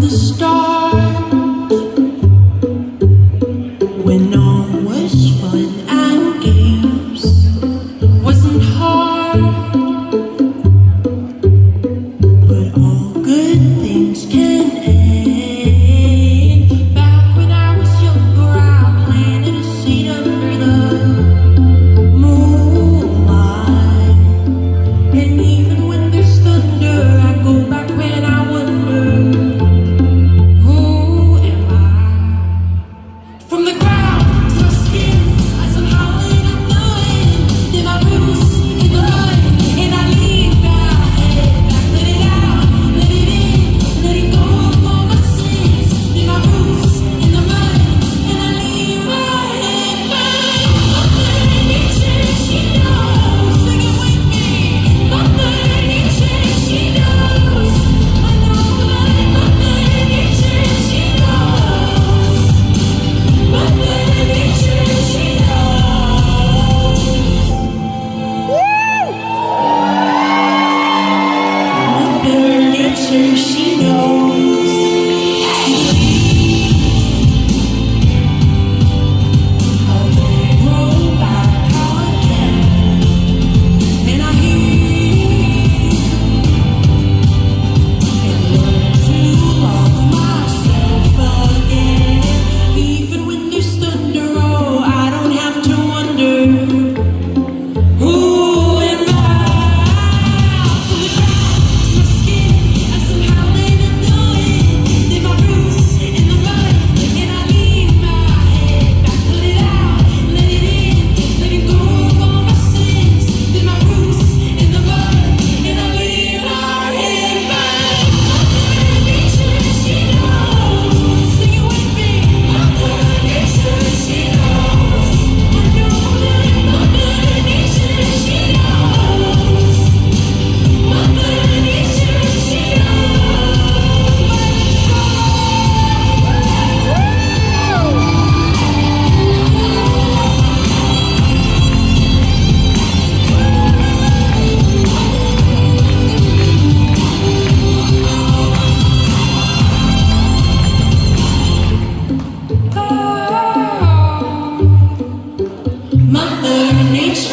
the start, when all was fun and games, wasn't hard, but all good things can end. Back when I was younger, I planted a seed under the moonlight, and even when there's thunder, I go back when I wonder, who am I? From the ground to my skin, I somehow end up knowing that my roots in the mud, and I leave my head back, let it out, let it in, let it go of all my sins. Leave my roots in the mud, and I leave my head back. Mother Nature, she knows. Sing it with me. Mother Nature, she knows. I know that Mother Nature, she knows. Mother Nature, she knows. Mother Nature, she knows. How they grow back again, and I hear and learn to love myself again. Even when there's thunder, oh, I don't have to wonder, who am I? From the ground to my skin, I somehow end up knowing that my roots in the mud, and I leave my head back, let it out, let it in, let it go of all my sins. That my roots in the mud, and I leave my head back. Mother Nature, she knows. Sing it with me. Mother Nature, she knows. I know that Mother Nature, she knows. Mother Nature, she Mother Nature.